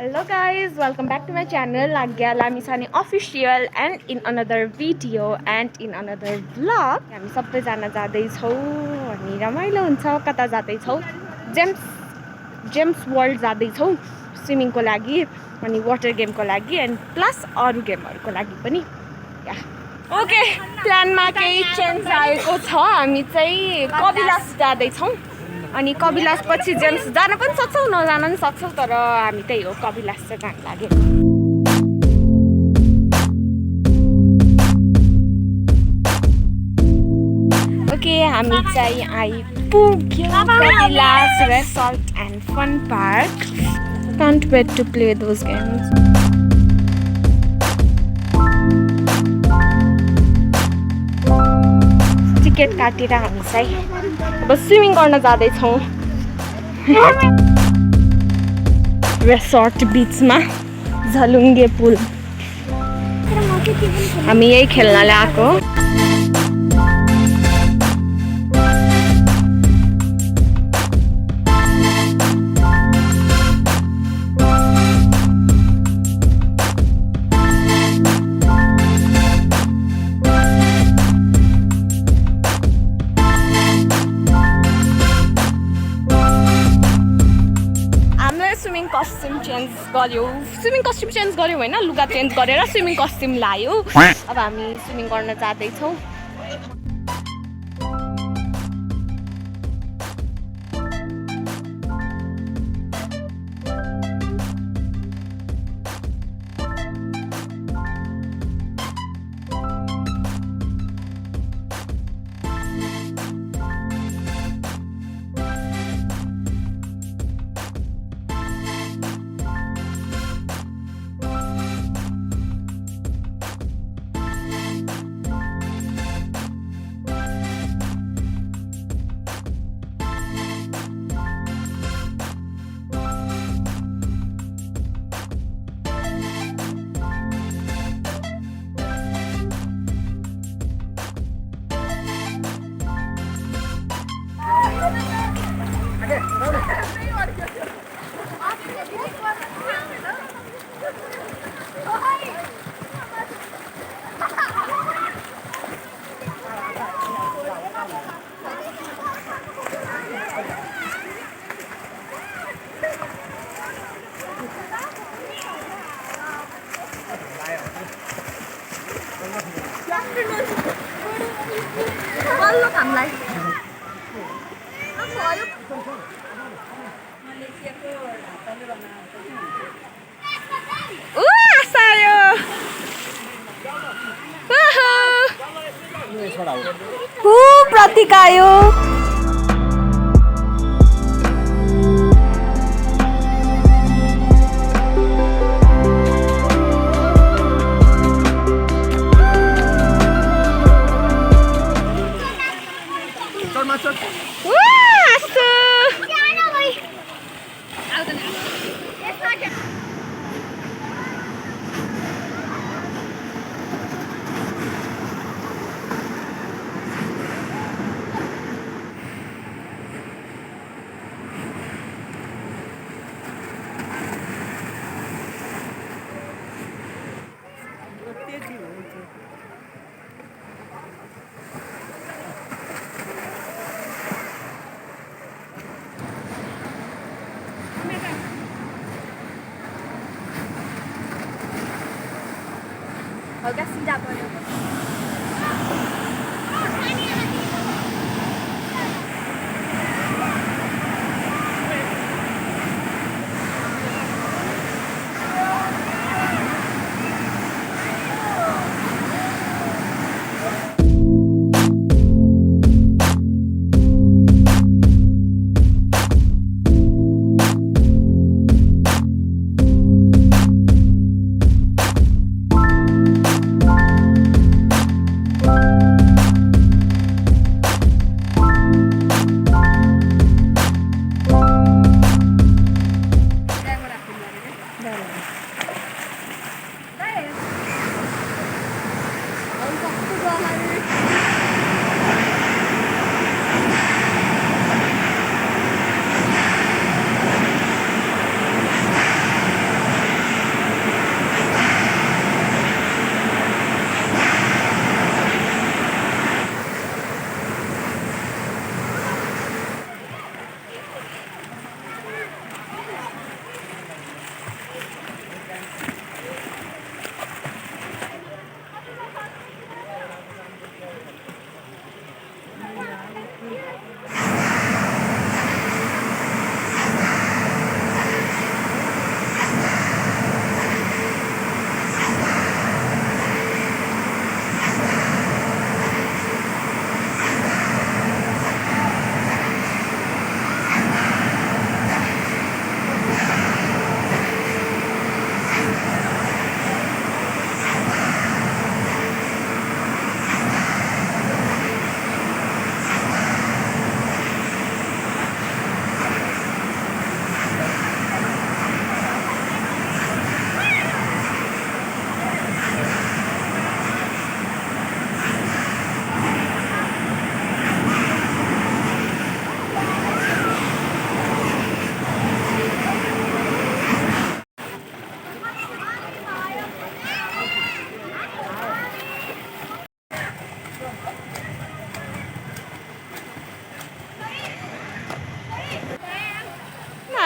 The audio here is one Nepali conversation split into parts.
Hello guys, welcome back to my channel Aagya Lamichhane official and in another video and in another vlog. हामी सबैजना जाँदै छौं अनि रमाइलो हुन्छ कता जाँदै छौं जेम्स वर्ल्ड जाँदै छौं स्विमिङ को लागि अनि वाटर गेम को लागि एन्ड प्लस अरु गेमहरुको लागि पनि ओके प्लानमा केही चेन्ज आएको छ हामी चाहिँ कबिलास जाँदै छौं अनि कबिलास पछि जेम्स जान पनि सक्छौं नजान पनि सक्छौं तर हामी त्यही हो कबिलास चाहिँ जान लाग्यो ओके हामी चाहिँ आइपुग्यौं Kabilas Resort and Fun Park. Can't wait to play those games. Ticket काटेर हामी चाहिँ अब स्विमिङ गर्न जाँदै छौं रेसर्ट बीचमा झलुङ्गे पुल हामी यही खेल्नले आएको स्विमिङ कस्ट्युम चेन्ज गर्यो हैन लुगा चेन्ज गरेर स्विमिङ कस्ट्युम लायो अब हामी स्विमिङ गर्न जाँदै छौं प्रतीक आयो Olga Singapore.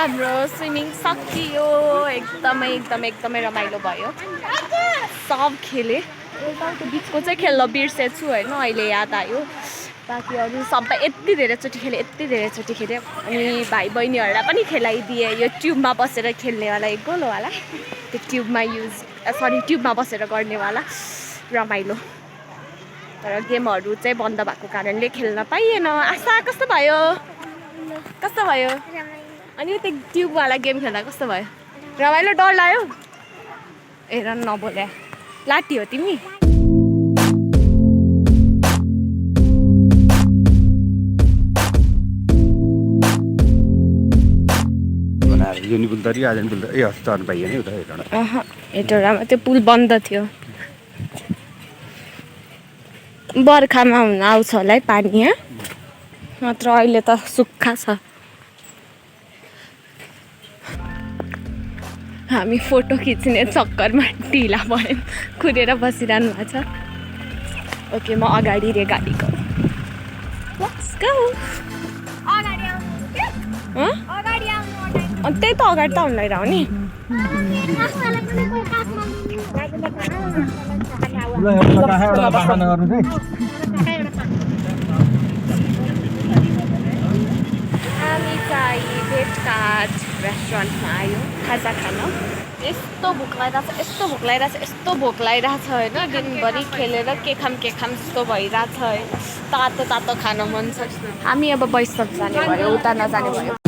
हाम्रो स्विमिङ सकियो एकदमै रमाइलो भयो सब खेले यताको बिचको चाहिँ खेल्न बिर्सेछु होइन अहिले याद आयो बाँकी अरू सबै यति धेरैचोटि खेलेँ अनि भाइ बहिनीहरूलाई पनि खेलाइदिएँ यो ट्युबमा बसेर खेल्नेवाला एक गोलोवाला त्यो ट्युबमा बसेर गर्नेवाला रमाइलो तर गेमहरू चाहिँ बन्द भएको कारणले खेल्न पाइएन आशा कस्तो भयो अनि त्यो ट्युबवाला गेम खेल्दा कस्तो भयो रमाइलो डर लाग्यो हेर नबोले लाटी हो तिमी हेटौडामा त्यो पुल बन्द थियो बर्खामा हुन आउँछ होला है पानी यहाँ मात्र अहिले त सुक्खा छ हामी फोटो खिच्ने चक्करमा ढिला भयो कुदेर बसिरहनु भएको छ ओके म अगाडि रे गाडीको लेट्स गो त्यही त अगाडि त हामीलाई राउने हामी चाहिँ भेटघाट रेस्टुरेन्टमा आयो खाजा खान यस्तो भोक लागिरहेछ होइन दिनभरि खेलेर के खाम जस्तो भइरहेछ है तातो खान मन छ हामी अब वैष्णव जाने भयो उता नजाने भयो